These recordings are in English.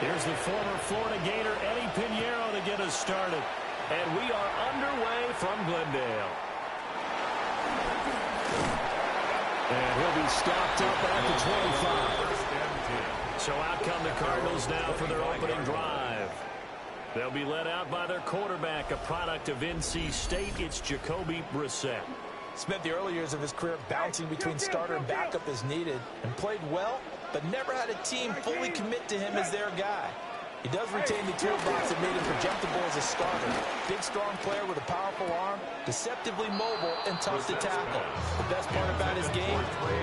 Here's the former Florida Gator, Eddie Pinheiro, to get us started. And we are underway from Glendale. And he'll be stopped up at the 25. So out come the Cardinals now for their opening drive. They'll be led out by their quarterback, a product of NC State. It's Jacoby Brissett. Spent the early years of his career bouncing between starter and backup as needed, and played well, but never had a team fully commit to him as their guy. He does retain the toolbox that made him projectable as a starter. Big, strong player with a powerful arm, deceptively mobile, and tough to tackle. The best part about his game,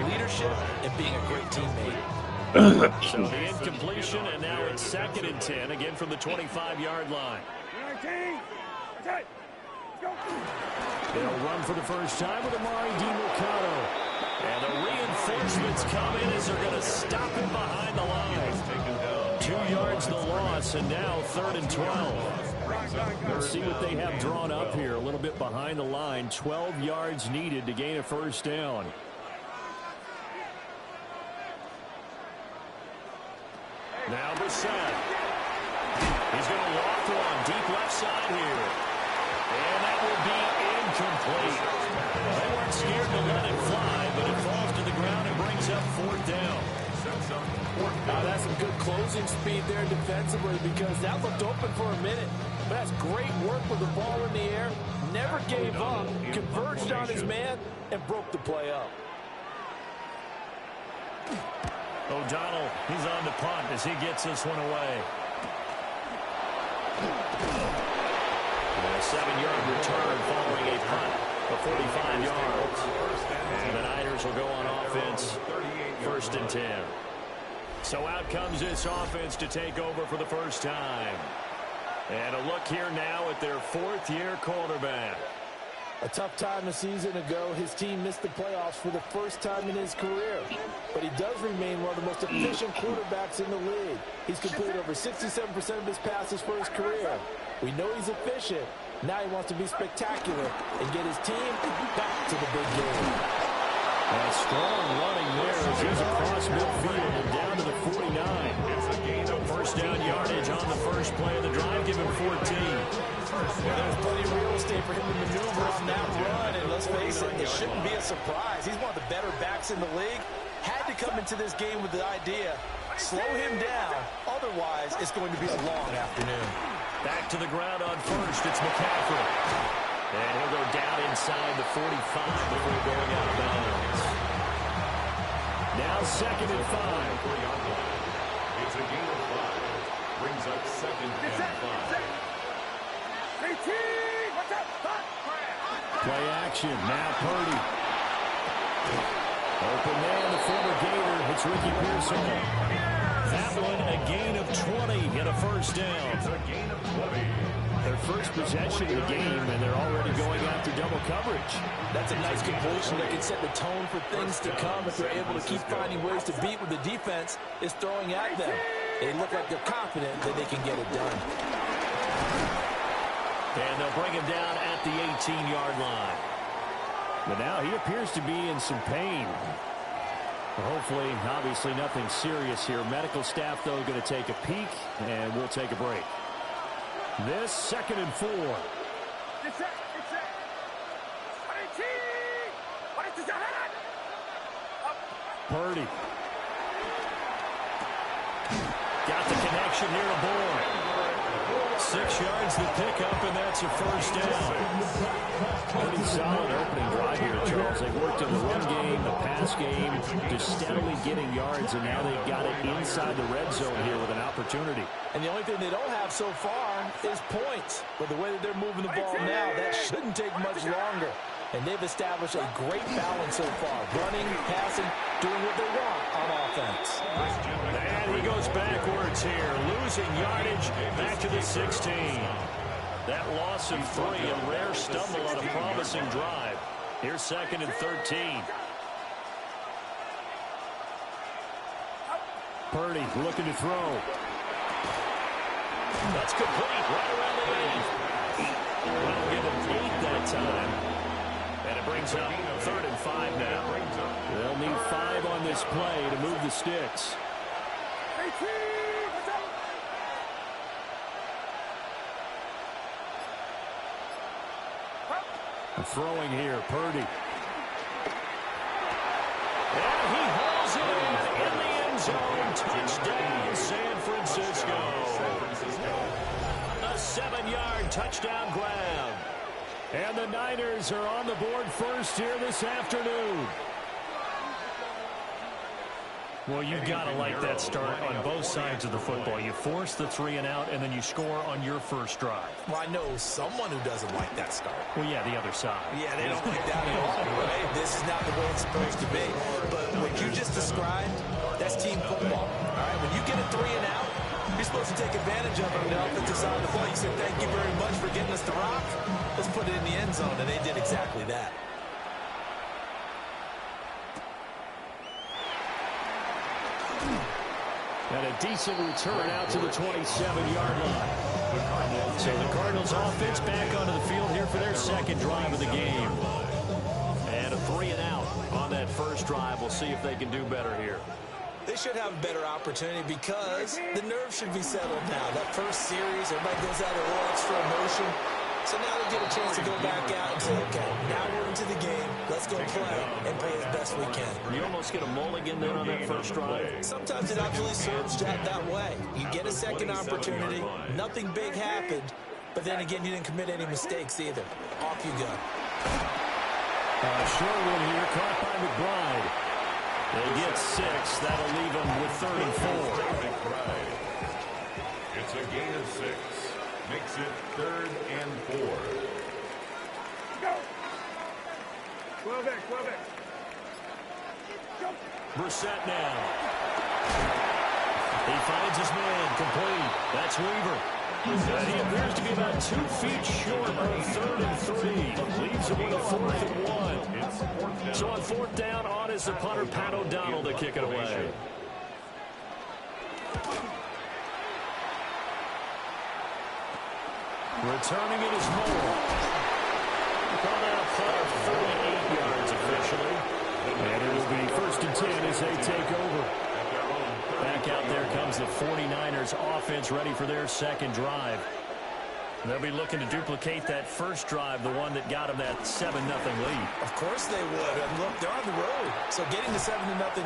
leadership and being a great teammate. So the incompletion, and now it's 2nd and 10, again from the 25-yard line. They'll run for the first time with Amari DiMercato. And the reinforcements come in as they're going to stop him behind the line. 2 yards the loss, and now 3rd and 12. Let's see what they have drawn up here. A little bit behind the line. 12 yards needed to gain a first down. Now Brissett. He's going to loft one deep left side here. And that will be incomplete. They weren't scared to let it fly, but it falls to the ground and brings up 4th down. That's some good closing speed there defensively, because that looked open for a minute. But that's great work with the ball in the air. Never gave up, converged on his man, and broke the play up. O'Donnell, he's on the punt as he gets this one away. A 7-yard return following a punt of 45 yards. And the Niners will go on offense, 1st and 10. So out comes this offense to take over for the first time. And a look here now at their 4th-year quarterback. A tough time a season ago, his team missed the playoffs for the first time in his career. But he does remain one of the most efficient quarterbacks in the league. He's completed over 67% of his passes for his career. We know he's efficient. Now he wants to be spectacular and get his team back to the big game. A strong running there as he's across midfield and down to the 49. First down yardage on the first play of the drive, give him 14. There's plenty of real estate for him to maneuver on that run, and let's face it, it shouldn't be a surprise. He's one of the better backs in the league. Had to come into this game with the idea, slow him down, otherwise it's going to be a long afternoon. Back to the ground on first, it's McCaffrey. And he'll go down inside the 45 before going out of bounds. Now 2nd and 5. It's a gain of 5. Brings up 2nd and 5. Play action. Now Purdy. Open man, the former Gator. It's Ricky Pearson. That one a gain of 20 and a first down. It's a gain of 20. Their first possession of the game, and they're already going after double coverage. That's a nice completion that can set the tone for things to come if they're able to keep finding ways to beat what the defense is throwing at them. They look like they're confident that they can get it done. And they'll bring him down at the 18-yard line. But now he appears to be in some pain. Hopefully, obviously nothing serious here. Medical staff, though, going to take a peek, and we'll take a break. This 2nd and 4. Purdy. Got the connection here to Bourne. 6 yards the pickup, and that's a first down. Pretty solid opening drive here, Charles. They worked in the run game, the pass game, just steadily getting yards, and now they've got it inside the red zone here with an opportunity. And the only thing they don't have so far is points. But the way that they're moving the ball now, that shouldn't take much longer. And they've established a great balance so far. Running, passing, doing what they want on offense. And he goes backwards here, losing yardage back to the 16. That loss of 3, a rare stumble on a promising drive. Here's 2nd and 13. Purdy looking to throw. That's complete right around the edge. Well, give him 8 that time. And it brings up 3rd and 5 now. They'll need 5 on this this play to move the sticks. Throwing here, Purdy. And he hauls it in the end zone. Touchdown, San Francisco. A 7-yard touchdown grab. And the Niners are on the board first here this afternoon. Well, you've got to like that start on both sides of the football. You force the 3 and out, and then you score on your first drive. Well, I know someone who doesn't like that start. Well, yeah, the other side. Yeah, they don't like that at all, right? This is not the way it's supposed to be. But what you just described, that's team football. All right, when you get a 3 and out, you're supposed to take advantage of it on the offensive side of the ball. You said, thank you very much for getting us the rock. Let's put it in the end zone, and they did exactly that. And a decent return out to the 27-yard line. So the Cardinals offense back onto the field here for their second drive of the game. And a 3 and out on that first drive. We'll see if they can do better here. They should have a better opportunity because the nerves should be settled now. That first series, everybody goes out a little extra emotion. So now they get a chance to go back out and say, okay, now we're into the game. Let's go play and play as best we can. You almost get a mulligan then on that first drive. Sometimes it actually serves that way. You get a second opportunity. Nothing big happened. But then again, you didn't commit any mistakes either. Off you go. Short one here, caught by McBride. They get 6. That'll leave them with 3rd and 4. It's a gain of 6. Makes it 3rd and 4. Go. 12 it. Brissett now. He finds his man, complete. That's Weaver. And he appears to be about 2 feet short on 3rd and 3. Leaves him with a 4th and 1. So on 4th down, on is the punter, Pat O'Donnell, to kick it away. Returning it is Moore. Call that a play of 48 yards officially. And it will be 1st and 10 as they take over. Back out there comes the 49ers offense ready for their second drive. They'll be looking to duplicate that first drive, the one that got them that 7-0 lead. Of course they would. And look, they're on the road. So getting the 7-0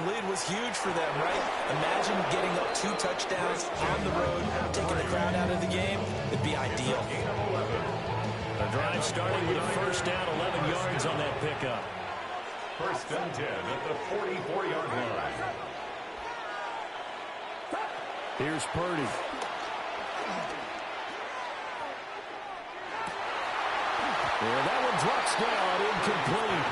lead was huge for them, right? Imagine getting up 2 touchdowns on the road, taking the crowd out of the game. It'd be ideal. The drive starting with a 1st down, 11 yards on that pickup. 1st and 10 at the 44-yard line. Here's Purdy. Yeah, that one drops down, incomplete.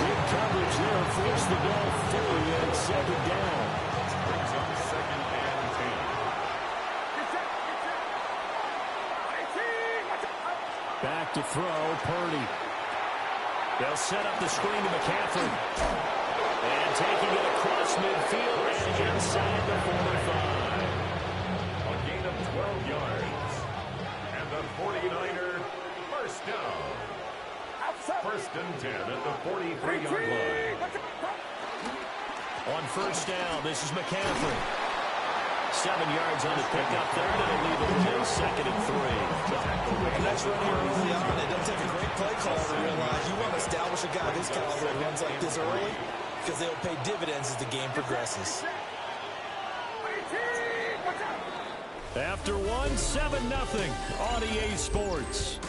Good coverage there, forced the ball fully, and 2nd down. Brings up 2nd and 10. Back to throw, Purdy. They'll set up the screen to McCaffrey. And taking it across midfield and inside the 45. A gain of 12 yards. And the 49er first down. 1st and 10 at the 43-yard line. On 1st down, this is McCaffrey. 7 yards on the pickup there. That'll leave them with 2nd and 3. And that's right here early on. It doesn't take a great play call to realize you want to establish a guy this caliber that runs like this early because they'll pay dividends as the game progresses. After one, 7-0 on EA Sports.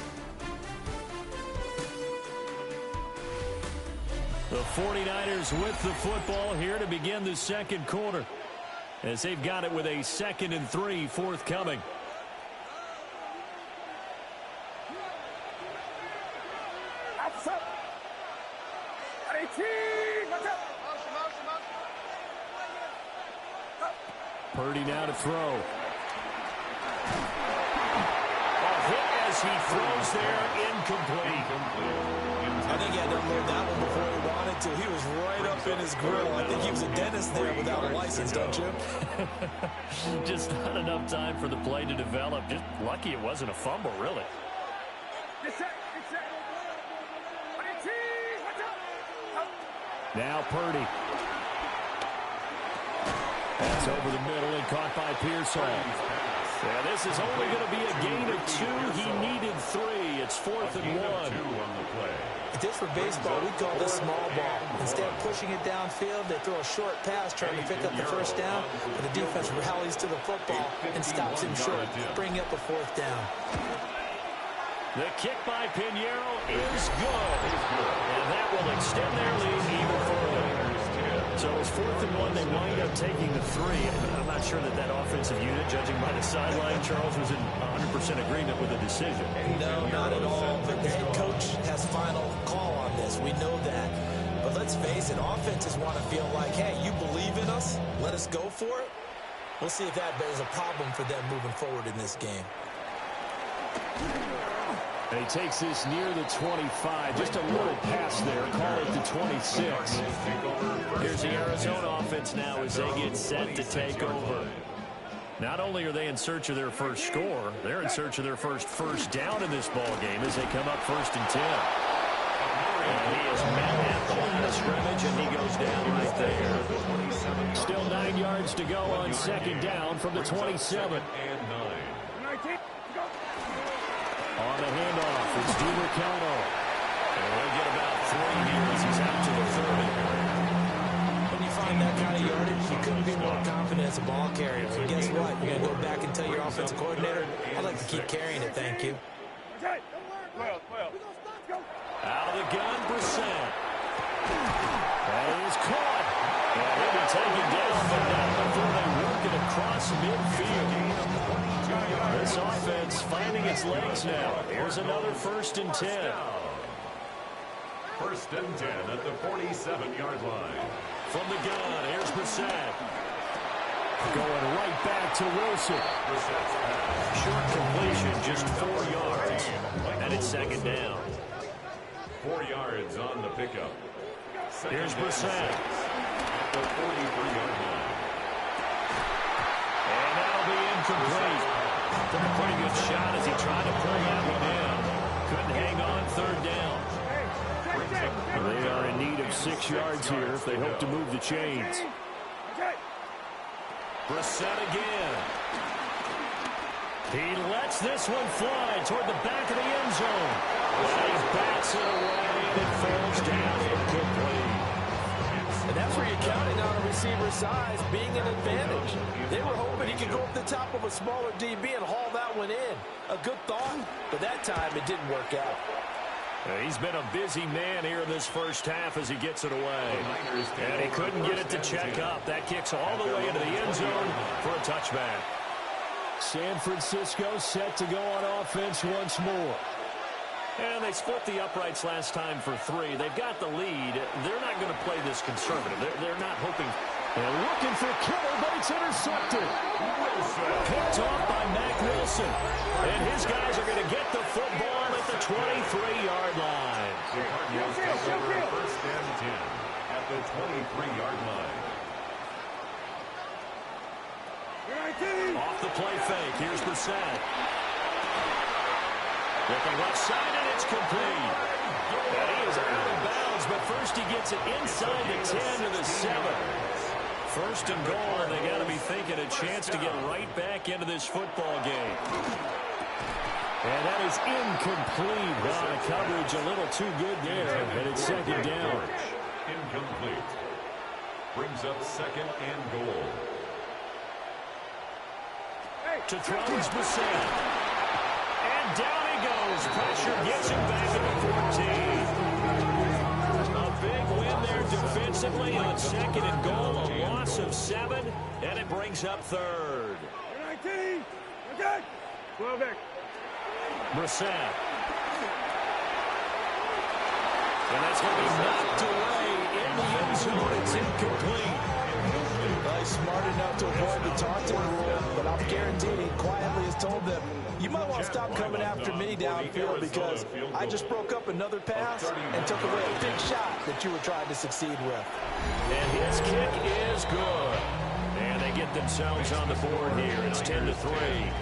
The 49ers with the football here to begin the second quarter, as they've got it with a 2nd and 3 forthcoming. Purdy now to throw. A hit as he throws there, incomplete. I think he had to unload that one before he wanted to. He was right up in his grill. I think he was a dentist there without a license, don't you? Just not enough time for the play to develop. Just lucky it wasn't a fumble, really. Now Purdy. That's over the middle and caught by Pearsall. Yeah, this is only going to be a gain of 2. He needed 3. It's 4th and 1. If this were baseball, we'd call this small ball. Instead of pushing it downfield, they throw a short pass trying to pick up the first down, but the defense rallies to the football and stops him short, bringing up a 4th down. The kick by Pinheiro is good, and that will extend their lead even further. So it's 4th and 1. They wind up taking the 3. I'm not sure that that offensive unit, judging by the sideline, Charles, was in 100% agreement with the decision. No, not at all. But the head coach has final call on this. We know that. But let's face it, offenses want to feel like, hey, you believe in us? Let us go for it. We'll see if that is a problem for them moving forward in this game. And he takes this near the 25. Just a little pass there. Call it the 26. Here's the Arizona offense now as they get set to take over. Not only are they in search of their first score, they're in search of their first down in this ball game as they come up 1st and 10. And he is met at the line of scrimmage, and he goes down right there. Still 9 yards to go on 2nd down from the 27. On the handoff, it's DiMercato. And we'll get about 3 here as he's out to the 30. When you find that kind of yardage, you couldn't be more confident as a ball carrier. And guess what? You're going to go back and tell your offensive coordinator, I'd like to keep carrying it, thank you. Out of the gun, Brissett. That is caught. And he'll be taken down, but not before they work it across midfield. This offense finding its legs now. Here's another 1st and 10. 1st and 10 at the 47-yard line. From the gun, here's Brissett. Going right back to Wilson. Short completion, just 4 yards. And it's 2nd down. 4 yards on the pickup. Here's Brissett. At the 43-yard line. And that'll be incomplete. Took a pretty good shot as he tried to pull that one in. Couldn't hang on 3rd down. They are in need of 6 yards here if they hope to move the chains. Brissett again. He lets this one fly toward the back of the end zone. He bats it away and it falls down incomplete. And that's where you're counting on a receiver's size being an advantage. They were hoping he could go up the top of a smaller DB and haul that one in. A good thought, but that time it didn't work out. He's been a busy man here in this first half as he gets it away. And he couldn't get it to check up. That kicks all the way into the end zone for a touchback. San Francisco set to go on offense once more. And they split the uprights last time for 3. They've got the lead. They're not going to play this conservative. They're not hoping. They're looking for Kittle, but it's intercepted. Picked off by Mack Wilson. And his guys are going to get the football at the 23-yard line. Cardinals take over 1st and 10 at the 23-yard line. Off the play fake. Here's Brissett. Looking left side, and it's complete. And he is out of bounds, but first he gets it inside the 10 to the 7. 1st and goal, and they got to be thinking a chance to get right back into this football game. And that is incomplete. Wow, the coverage a little too good there, and it's 2nd down. Incomplete. Brings up 2nd and goal. To throw is Brissett. And down he goes. Pressure gets him back at the 14. A big win there defensively on 2nd and goal. A loss of 7, and it brings up 3rd. Brissett. And that's going to be knocked away in the end zone. It's incomplete. He's smart enough to avoid the taunting rule, but I'm guaranteed he quietly has told them, you might want to stop coming after me downfield because I just broke up another pass and took away a big shot that you were trying to succeed with. And his kick is good. And they get themselves on the board here. It's 10-3.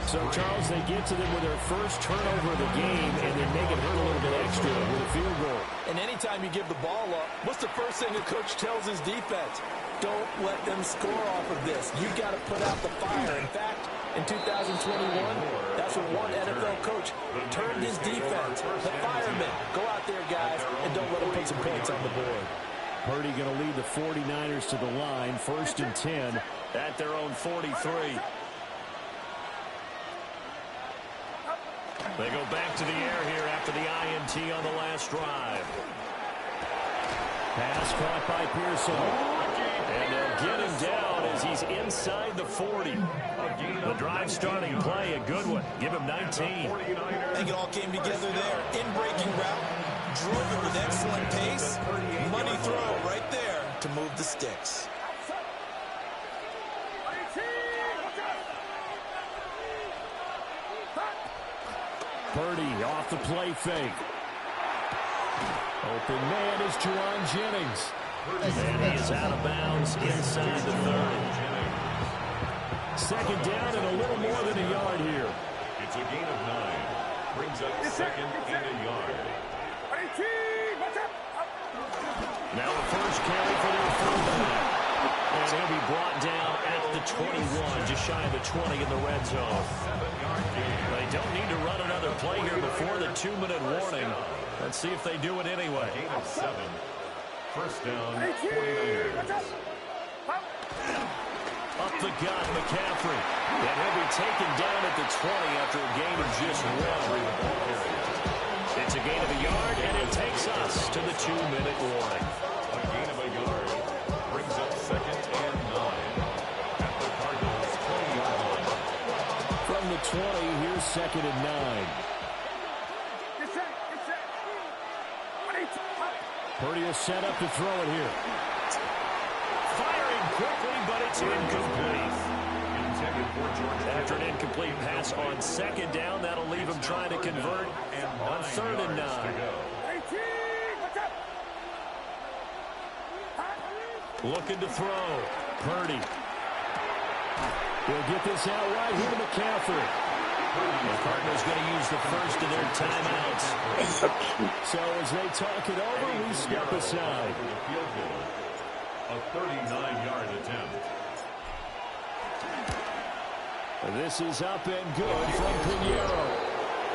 So, Charles, they get to them with their first turnover of the game and then make it hurt a little bit extra with a field goal. And anytime you give the ball up, what's the first first thing a coach tells his defense, don't let them score off of this. You got to put out the fire. In fact, in 2021, that's what one NFL coach turned his defense. The firemen. Go out there, guys, and don't let them put some points on the board. Purdy going to lead the 49ers to the line. 1st and 10 at their own 43. They go back to the air here after the INT on the last drive. Pass caught by Pearson. And they'll get him down as he's inside the 40. The drive starting play, a good one. Give him 19. I think it all came together there. In-breaking route, drove it with excellent pace. Money throw right there to move the sticks. Purdy off the play fake. Open man is Juwan Jennings. And he is out of bounds inside the 30. Second down and a little more than a yard here. It's a gain of 9. Brings up second and a yard. Now the first carry for their fullback. And he'll be brought down at the 21, just shy of the 20 in the red zone. They don't need to run another play here before the 2-minute warning. Let's see if they do it anyway. Gain of 7. First down, 49ers. Up the gut, McCaffrey. And he'll be taken down at the 20 after a gain of just 1. It's a gain of a yard, and it takes us to the 2-minute warning. A gain of a yard brings up second and 9 at the Cardinals' 20-yard line. From the 20, here's second and 9. Purdy is set up to throw it here. Firing quickly, but it's incomplete. After an incomplete pass on second down, that'll leave him trying to convert on 3rd and 9. Looking to throw. Purdy. He'll get this out right here to McCaffrey. The Cardinals going to use the first of their timeouts. So as they talk it over, we step aside. A 39-yard attempt. This is up and good from Pinheiro.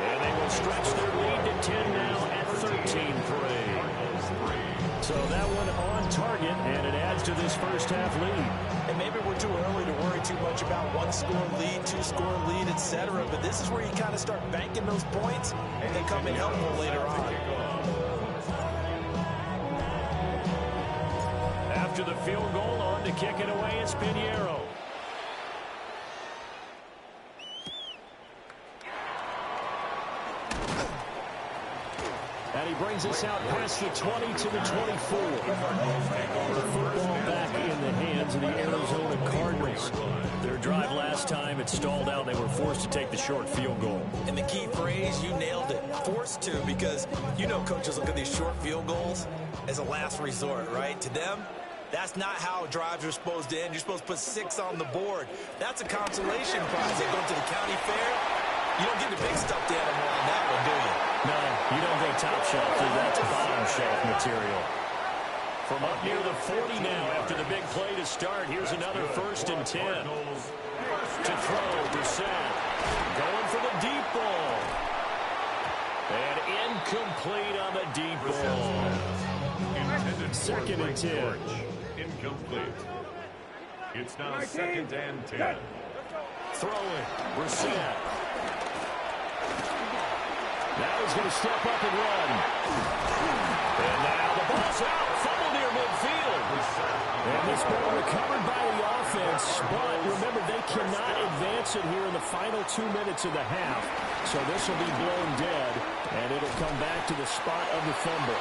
And they will stretch their lead to 10 now at 13-3. So that one on target, and it adds to this first half lead. And maybe we're too early to worry too much about one-score lead, two-score lead, etc. But this is where you kind of start banking those points, and they come in helpful later on. After the field goal, on to kick it away is Pinheiro. And he brings us out past the 20 to the 24. The football back in the hands of the Arizona Cardinals. Their drive last time, it stalled out. They were forced to take the short field goal. And the key phrase, you nailed it. Forced to, because you know coaches look at these short field goals as a last resort, right? To them, that's not how drives are supposed to end. You're supposed to put 6 on the board. That's a consolation prize. They go to the county fair. You don't get the big stuffed animal on that one, do you? No, you don't go top shelf. That's bottom shelf material. From up near the 40 now after the big play to start. Here's another 1st and 10. To throw, Brissett. Going for the deep ball. And incomplete on the deep ball. 2nd and 10. Incomplete. It's now 2nd and 10. Throwing, Brissett. Now he's going to step up and run. And now the ball's out. Fumble near midfield. And this ball recovered by the offense. But remember, they cannot advance it here in the final 2 minutes of the half. So this will be blown dead. And it'll come back to the spot of the fumble.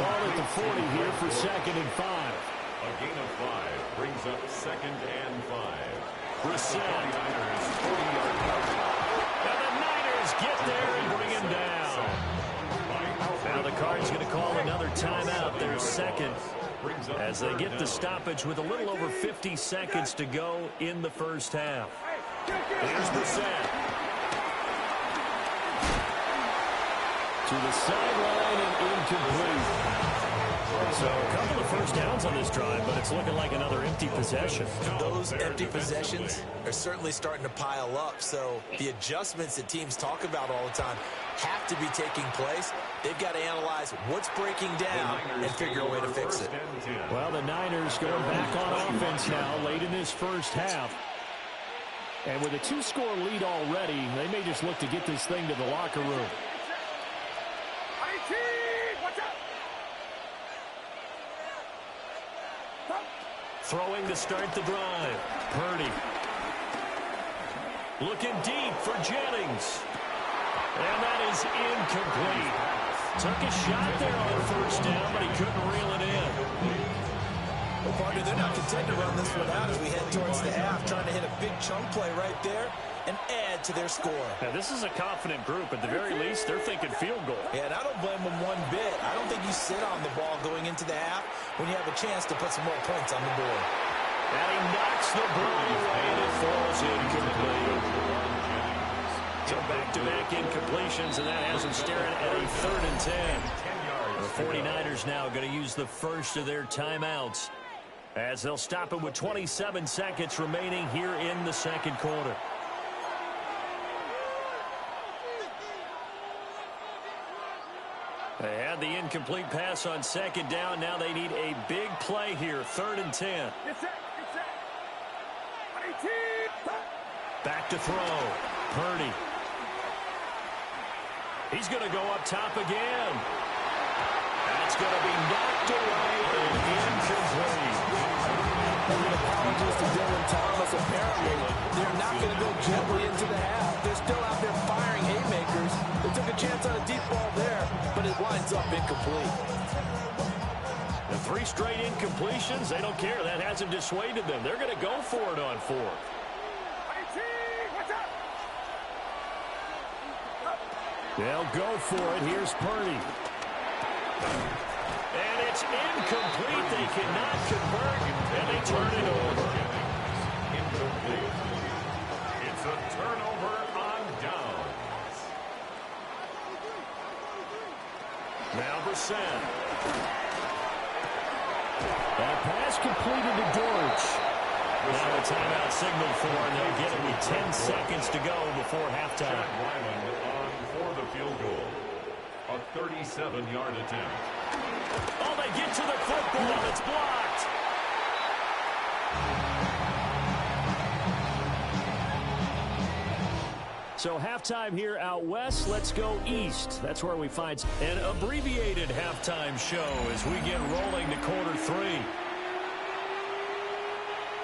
Ball at the 40 here for 2nd and 5. A gain of 5 brings up 2nd and 5. Brissett. 49ers 40-yard line. And the Niners get there and bring him down. Now the Cards going to call another timeout, their second, as they get the stoppage with a little over 50 seconds to go in the first half. Here's Brissett. To the sideline and incomplete. So a couple of first downs on this drive, but it's looking like another empty possession. Those empty possessions are certainly starting to pile up. So the adjustments that teams talk about all the time have to be taking place. They've got to analyze what's breaking down and figure a way to fix it. Well, the Niners going back on offense now late in this first half. And with a 2-score lead already, they may just look to get this thing to the locker room. Throwing to start the drive. Purdy. Looking deep for Jennings. And that is incomplete. Took a shot there on first down, but he couldn't reel it in. Well, partner, they're not content to run this one out as we head towards the half, trying to hit a big chunk play right there and add to their score. Now, this is a confident group. At the very least, they're thinking field goal. Yeah, and I don't blame them one bit. I don't think you sit on the ball going into the half when you have a chance to put some more points on the board. And he knocks the ball away, and it falls incomplete. So back-to-back incompletions, and that has them staring at a 3rd and 10. The 49ers now going to use the first of their timeouts as they'll stop it with 27 seconds remaining here in the second quarter. They had the incomplete pass on second down. Now they need a big play here, 3rd and 10. Back to throw. Purdy. He's going to go up top again. That's going to be knocked away and incomplete. Apologies to Dylan Thomas. Apparently, they're not going to go gently into the half. They're still out there firing haymakers. They took a chance on a deep ball there, but it winds up incomplete. The 3 straight incompletions, they don't care. That hasn't dissuaded them. They're going to go for it on 4th. They'll go for it. Here's Purdy. And it's incomplete. They cannot convert, and they turn it over. Incomplete. It's a turnover on downs. Now Brissett. That pass completed to Dortch. Now a timeout signal for, and they'll get it with 10 seconds to go before halftime. For the field goal, a 37-yard attempt. Oh, they get to the football. It's blocked. So halftime here out west. Let's go east. That's where we find an abbreviated halftime show as we get rolling to quarter 3.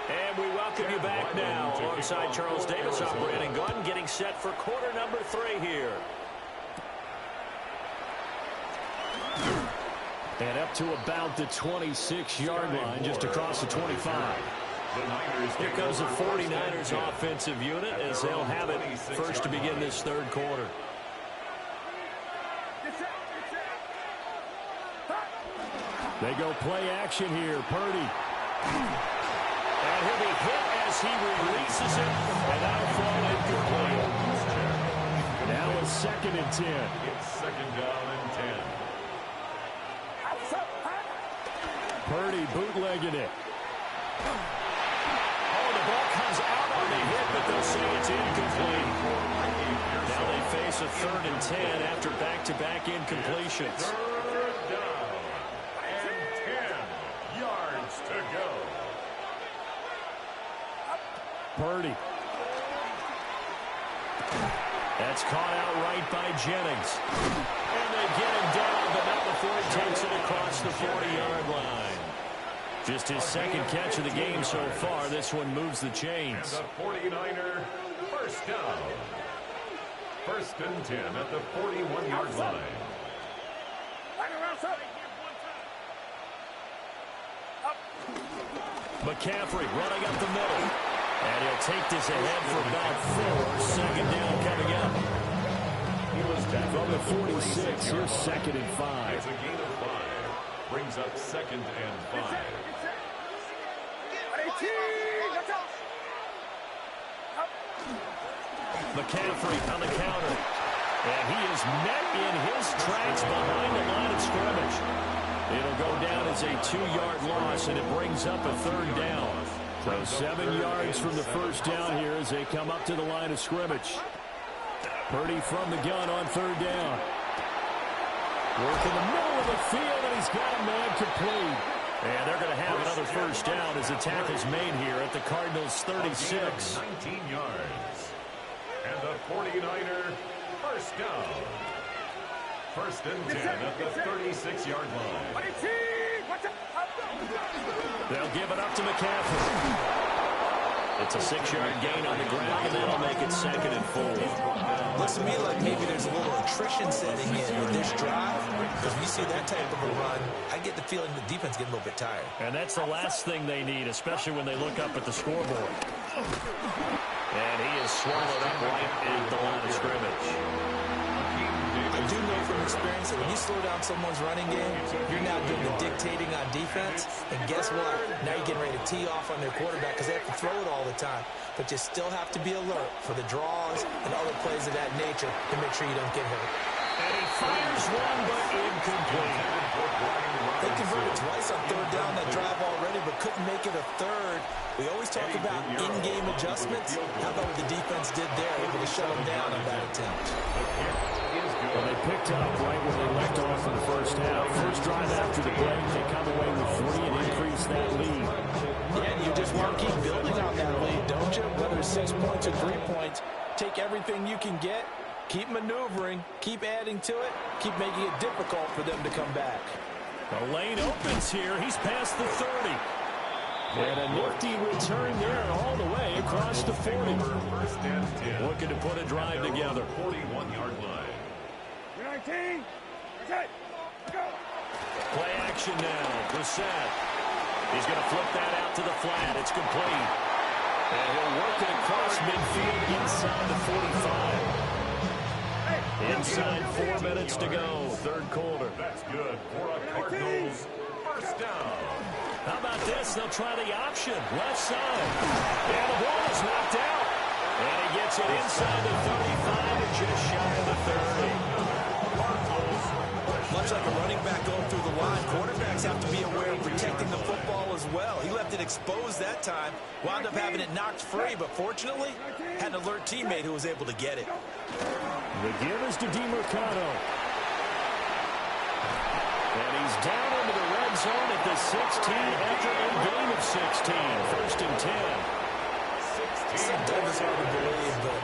And we welcome you back now alongside Charles Davis. I'm Brandon Gordon getting set for quarter number 3 here. And up to about the 26-yard line, just across the 25. Here comes the 49ers offensive unit as they'll have it first to begin this 3rd quarter. They go play action here. Purdy. And he'll be hit as he releases it, and that'll fall incomplete. Now a 2nd and 10. It's 2nd down and 10. Purdy bootlegging it. Oh, the ball comes out on the hit, but they'll say it's incomplete. Now they face a 3rd and 10 after back-to-back incompletions. 3rd down and 10 yards to go. Purdy. That's caught out right by Jennings. And they get him down, but not before he takes it across the 40-yard line. Just his 2nd catch of the game so far. This one moves the chains. And the 49er first down. 1st and 10 at the 41-yard line. McCaffrey running up the middle. And he'll take this ahead for about 4. 2nd down coming up. He was back From the 46, here's 2nd and 5. It's a gain of 5. Brings up 2nd and 5. McCaffrey on the counter. And he is met in his tracks behind the line of scrimmage. It'll go down as a 2-yard loss, and it brings up a 3rd down. So 7 yards from the first down here as they come up to the line of scrimmage. Purdy from the gun on 3rd down. Work in the middle of the field, and he's got a man complete. And they're going to have another first down as the tackle's made here at the Cardinals' 36. 19 yards. And the 49er first down. 1st and 10 at the 36-yard line. They'll give it up to McCaffrey. It's a 6-yard gain on the ground, and that'll make it 2nd and 4. Looks to me like maybe there's a little attrition setting in with this drive, because when you see that type of a run, I get the feeling the defense getting a little bit tired. And that's the last thing they need, especially when they look up at the scoreboard. And he is swallowed up right at the line of scrimmage. I do know from experience that when you slow down someone's running game, you're now doing the dictating on defense. And guess what? Now you're getting ready to tee off on their quarterback because they have to throw it all the time. But you still have to be alert for the draws and other plays of that nature to make sure you don't get hurt. And he fires one, but incomplete. They converted twice on 3rd down that drive already, but couldn't make it a 3rd. We always talk about in-game adjustments. How about what the defense did there, able to shut them down on that attempt? Well, they picked up right where they left off in the first half. First drive after the break, they come away with 3 and increase that lead. Yeah, and you just want to keep building on that lead, don't you? Whether it's 6 points or 3 points, take everything you can get, keep maneuvering, keep adding to it, keep making it difficult for them to come back. The lane opens here. He's past the 30. And a nifty return there all the way across the 40. Looking to put a drive together. 41-yard line. 19. Okay. Go. Play action now. Brissett. He's going to flip that out to the flat. It's complete. And he'll work it across midfield inside the 45. Inside 4 minutes to go. 3rd quarter. That's good for a Cardinals first down. How about this? They'll try the option. Left side. And the ball is knocked out. And he gets it inside the 35 and just shy of the 30. Much like a running back going through the line, quarterbacks have to be aware of protecting the football as well. He left it exposed that time, wound up having it knocked free, but fortunately, had an alert teammate who was able to get it. The give is to DeMercado. And he's down into the red zone at the 16 after a gain of 16. 1st and 10. Sometimes it's hard to believe, but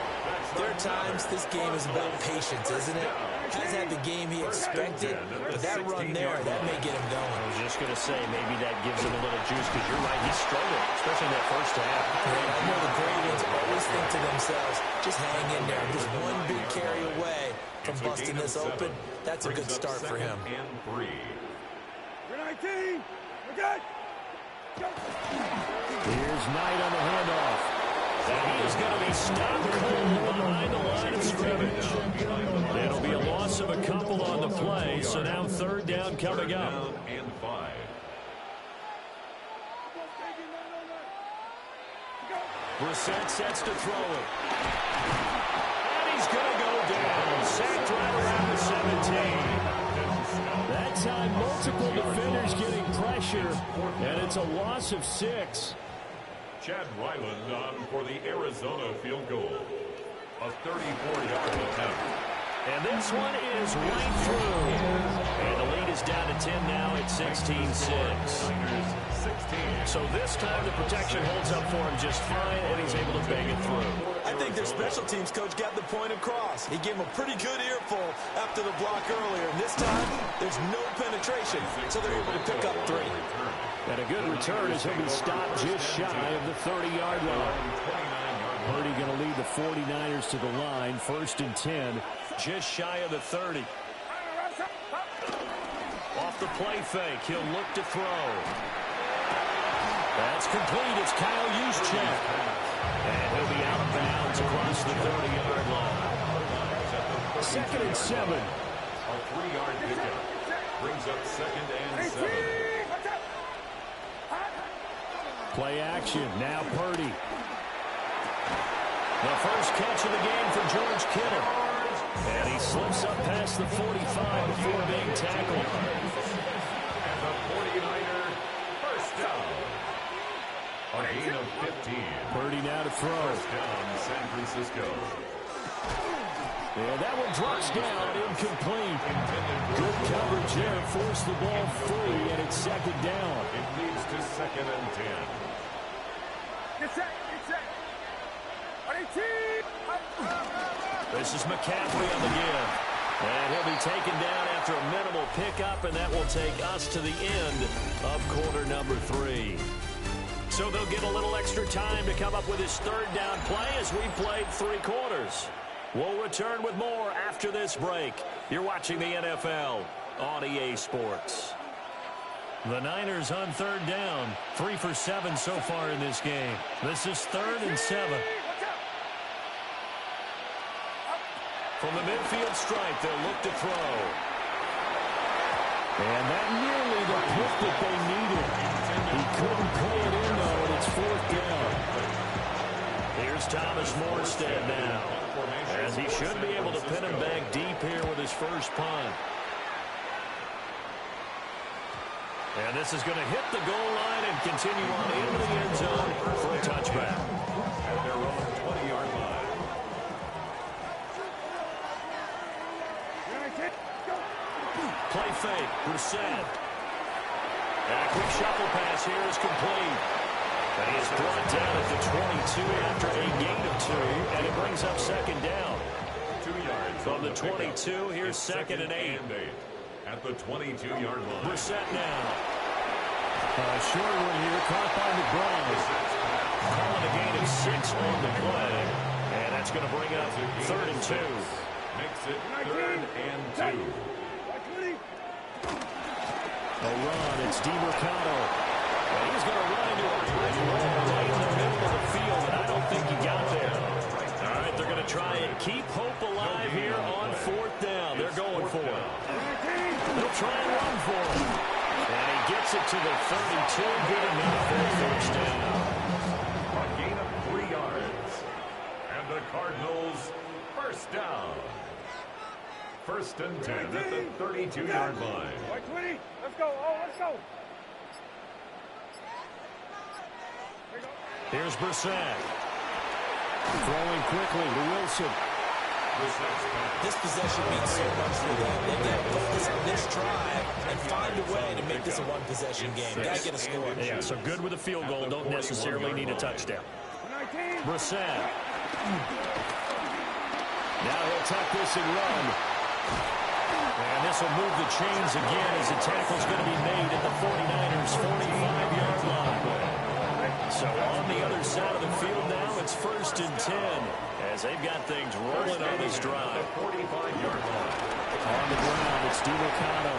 there are times this game is about patience, isn't it? Has had the game he expected, but that run there, that may get him going. I was just going to say, maybe that gives him a little juice, because you're right, he struggled, especially in that first half. And I know the great ones always think to themselves, just hang in there. Just one big carry away from busting this open. That's a good start for him. You're 19. Okay. Go. Here's Knight on the handoff. And he is going to be stopped cold behind the line of scrimmage. It'll be a loss of a couple on the play, so now 3rd down coming up. And 5. Brissett sets to throw it. And he's going to go down. Sacked right around the 17. That time, multiple defenders getting pressure, and it's a loss of 6. Chad Ryland on for the Arizona field goal. A 34-yard attempt. And this one is right through. And the lead is down to 10 now at 16-6. So this time the protection holds up for him just fine, and he's able to bang it through. I think their special teams coach got the point across. He gave him a pretty good earful after the block earlier. And this time, there's no penetration, so they're able to pick up 3. And a good return as he'll be stopped just shy of the 30-yard line. Purdy going to lead the 49ers to the line. 1st and 10, just shy of the 30. Off the play fake, he'll look to throw. That's complete. It's Kyle Juszczyk. And he'll be out of bounds across the 30-yard line. 2nd and 7. A 3-yard pickup brings up 2nd and 7. Play action. Now Purdy. The first catch of the game for George Kittle. And he slips up past the 45 before being tackled. throw. First down, San Francisco. And that one drops down, incomplete. Good coverage there, forced the ball free, and it's second down. It leads to 2nd and 10. Get set, get set. This is McCaffrey on the give. And he'll be taken down after a minimal pickup, and that will take us to the end of quarter number 3. So they'll get a little extra time to come up with his third down play as we played 3 quarters. We'll return with more after this break. You're watching the NFL on EA Sports. The Niners on third down. 3 for 7 so far in this game. This is 3rd and 7. From the midfield stripe, they'll look to throw. And that nearly the pick that they needed. He couldn't play it in, though, and it's 4th down. Here's Thomas Morstead now. As he should be able to pin him back deep here with his first punt. And this is going to hit the goal line and continue on into the end zone for a touchback. At their own 20-yard line. Play fake, Brissett. And a quick shuffle pass here is complete. And he is brought down at the 22 after a gain of 2, and it brings up second down. 2 yards From the 22, here's 2nd and 8. At the 22-yard line. Brissett now. Short one here, caught by McBride. Calling a gain of 6 on the play. And that's going to bring up 3rd and 2. Makes it 3rd and 2. A run, it's DeMercado. And he's going to run into a brick wall right in the middle of the field, and I don't think he got there. All right, they're going to try and keep hope alive here on 4th down. They're going for it. They'll try and run for it. And he gets it to the 32. Good enough for a first down. A gain of 3 yards. And the Cardinals first down. 1st and 10 at the 32-yard line. 20. Let's go. Oh, let's go. Here's Brissett. Throwing quickly to Wilson. This possession means so much for them. They've got to focus on this drive and find a way to make this a one-possession game. Got to get a score. Yeah, so good with a field goal. Don't necessarily need a touchdown. Brissett. Now he'll tuck this and run. And this will move the chains again as the tackle's going to be made at the 49ers' 45-yard line. So on the other side of the field now, it's 1st and 10 as they've got things rolling on this drive. 45-yard line. On the ground, it's DeMercado.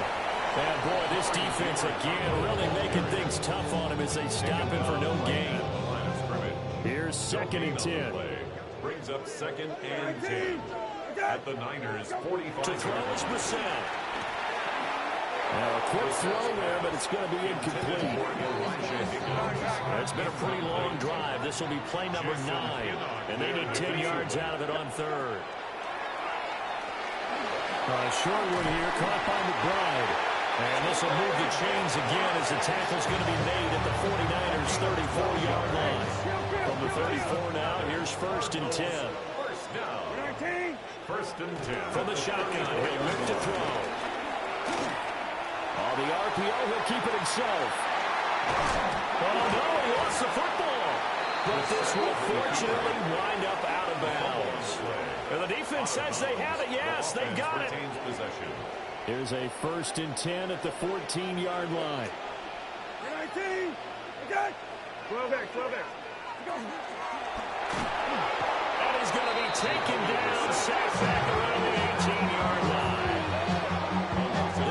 And boy, this defense again really making things tough on him as they stop him for no gain. Here's 2nd and 10. Brings up 2nd and 10. At the Niners' 45. To throw is Brissett. Now a quick throw there, but it's going to be incomplete. It's been a pretty long drive. This will be play number 9, and they need 10 yards out of it on 3rd. Short one here, caught by McBride. And this will move the chains again as the tackle's going to be made at the 49ers' 34-yard line. From the 34 now, here's 1st and 10. First down. 1st and 10. From the shotgun, he'll look to throw. On the RPO, he'll keep it himself. Oh, no, he lost the football. But this will fortunately wind up out of bounds. And the defense says they have it. Yes, they got it. Here's a 1st and 10 at the 14-yard line. 19. Okay. 12 back. And he's going to be taken down, sacked back around the 18-yard line.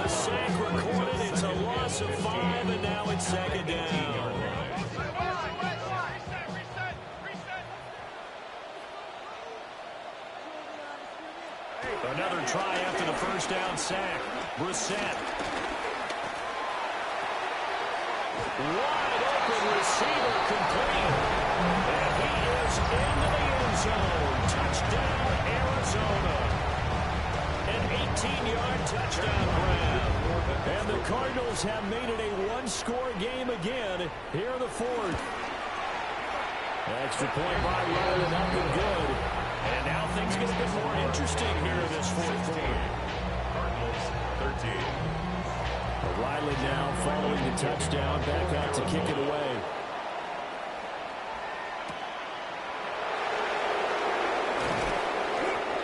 The sack recorded. It's a loss of 5, and now it's 2nd down. Another try after the first down sack. Brissett. Wide open receiver complete. And he is into the end zone. Touchdown, Arizona. An 18-yard touchdown grab. And the Cardinals have made it a one-score game again here in the 4th. Extra point by Riley, nothing good. And now things get a bit more interesting here in this fourth quarter. Cardinals 13. Riley now following the touchdown, back out to kick it away.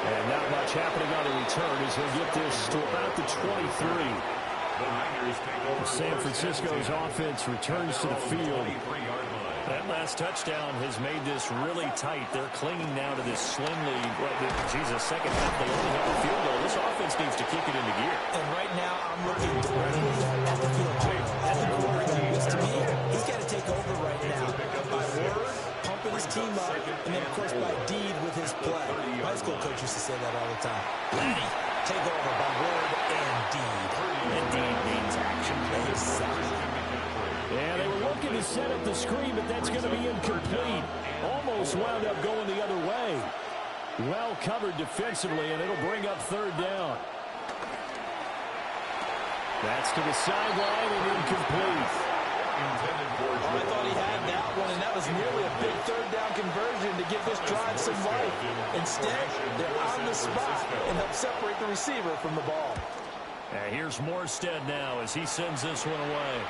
And not much happening on the return as he'll get this to about the 23. San Francisco's offense returns to the field. That last touchdown has made this really tight. They're clinging now to this slim lead. Second half, they only have a field goal. This offense needs to kick it into gear. And right now, I'm looking directly at the field goal. At the quarterback, to me, he's got to take over right now. By word, pumping his team up, and then, of course, by deed with his play. My school coach used to say that all the time. Ready, take over by word and deed. And deed means action. Exactly. Yeah, they were looking to set up the screen, but that's going to be incomplete. Almost wound up going the other way. Well covered defensively, and it'll bring up third down. That's to the sideline and incomplete. Oh, I thought he had that one, and that was nearly a big third down conversion to give this drive some life. Instead, they're on the spot and help separate the receiver from the ball. Here's Morstead now as he sends this one away.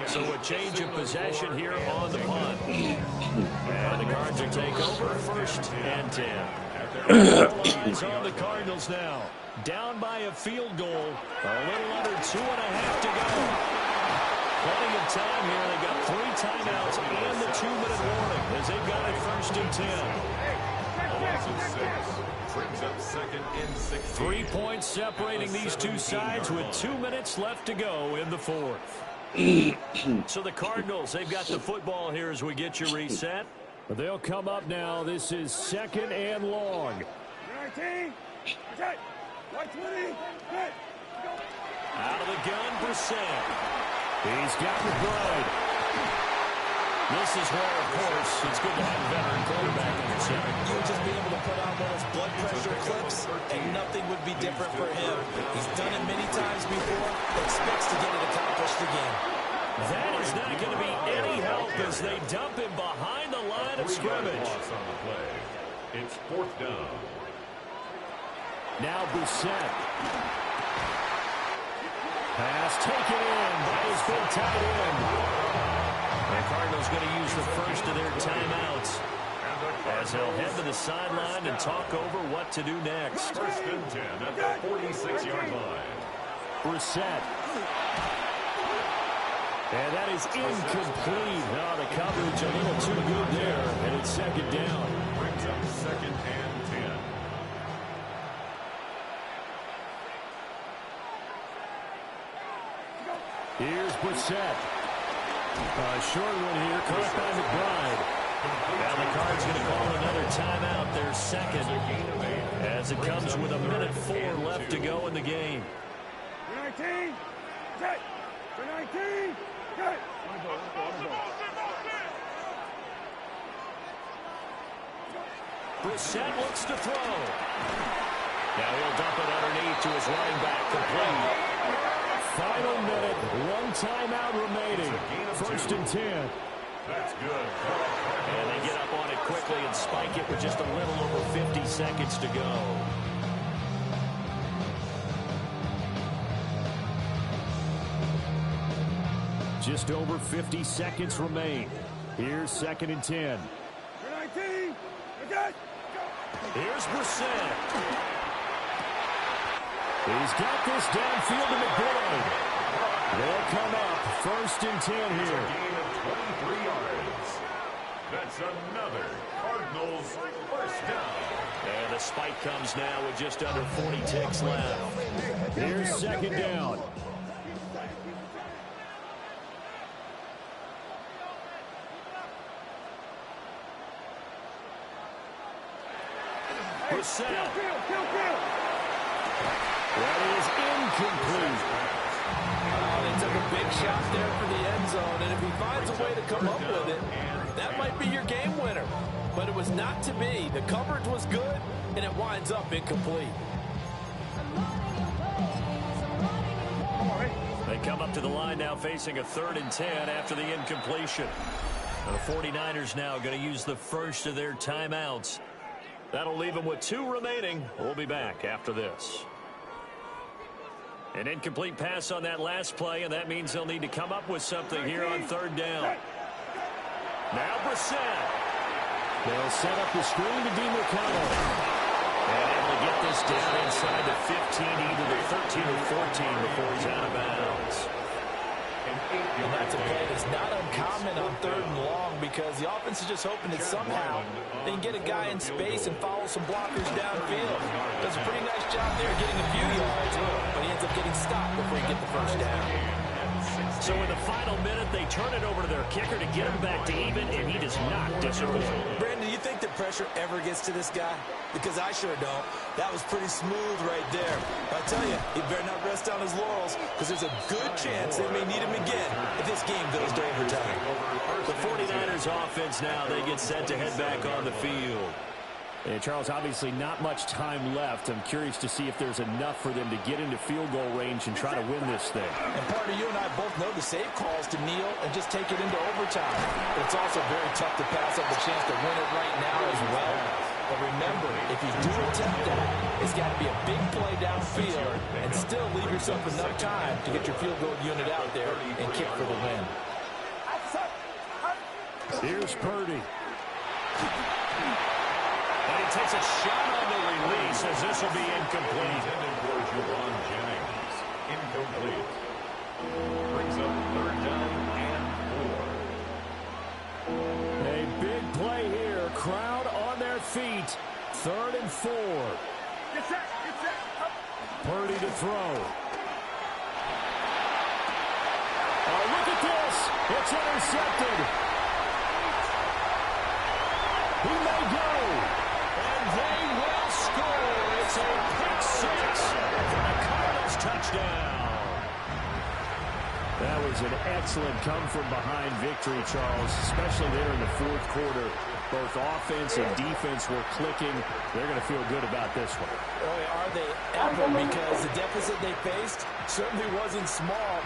So a change of possession here on the punt. And the Cards will take over first and 10. Eyes on the Cardinals now. Down by a field goal. A little under 2.5 to go. Plenty of time here. They got 3 timeouts and the 2-minute warning as they've got it first and 10. 3 points separating these two sides with 2 minutes left to go in the fourth. So the Cardinals, they've got the football here as we get you reset. But they'll come up now. This is second and long. 19. Okay. 120. Good. Out of the gun, Brissett. He's got McBride. This is where, of course, it's good to have a veteran quarterback in your center. You would just be able to put on one of those blood pressure clips, and nothing would be different for him. He's done it many times before, expects to get it accomplished again. That is not going to be any help as they dump him behind the line of scrimmage. It's fourth down. Now Brissett. Pass taken in by his big tight end. The Cardinals going to use the first of their timeouts as they'll head to the sideline and talk over what to do next. First and 10 at the 46-yard line. Brissett. And that is incomplete. Oh, the coverage a little too good there, and it's second down. Brings up second and 10. Here's Brissett. A short one here, caught by McBride. Now the Cards going to call another timeout, their second, as it comes with 1:04 left to go in the game. 19. Okay. 19. Good. Brissett looks to throw. Now he'll dump it underneath to his running back, complete. Final minute, 1 timeout remaining. First and 10. That's good. And they get up on it quickly and spike it with just a little over 50 seconds to go. Just over 50 seconds remain. Here's second and 10. 19. Okay. Here's Brissett. He's got this downfield to McBride. They'll come up first and 10 here. Gain of 23 yards. That's another Cardinals first down. And the spike comes now with just under 40 ticks left. Here's second down. Brissett. That is incomplete. They took a big shot there for the end zone, and if he finds a way to come up with it, that might be your game winner. But it was not to be. The coverage was good, and it winds up incomplete. They come up to the line now facing a 3rd and 10 after the incompletion. The 49ers now going to use the first of their timeouts. That'll leave them with 2 remaining. We'll be back after this. An incomplete pass on that last play, and that means they'll need to come up with something here on 3rd down. Now Brissett. They'll set up the screen to DiMercato. And able to get this down inside the 15, either the 13 or 14 before he's out of bounds. And that's a play that's not uncommon on 3rd and long because the offense is just hoping that somehow they can get a guy in space and follow some blockers downfield. Does a pretty nice job there getting a few yards, but he ends up getting stopped before he get the first down. So in the final minute, they turn it over to their kicker to get him back to even, and he does not disappoint. Brandon, do you think the pressure ever gets to this guy? Because I sure don't. That was pretty smooth right there. I tell you, he better not rest on his laurels because there's a good chance they may need him again if this game goes to overtime. The 49ers offense now, they get set to head back on the field. And Charles, obviously not much time left. I'm curious to see if there's enough for them to get into field goal range and try to win this thing. And partner, you and I both know the save calls to kneel and just take it into overtime. But it's also very tough to pass up the chance to win it right now as well. But remember, if you do attempt that, it's got to be a big play downfield and still leave yourself enough time to get your field goal unit out there and kick for the win. Here's Purdy. And he takes a shot on the release as this will be incomplete. Intended for Javon Jennings. Incomplete. Brings up 3rd down and 4. A big play here. Crowd on their feet. 3rd and 4. Get set. Purdy to throw. Oh, look at this. It's intercepted. He may go. And they will score. It's a pick 6 for the Cardinals touchdown. That was an excellent come-from-behind victory, Charles, especially there in the 4th quarter. Both offense and defense were clicking. They're going to feel good about this one. Boy, are they ever, because the deficit they faced certainly wasn't small.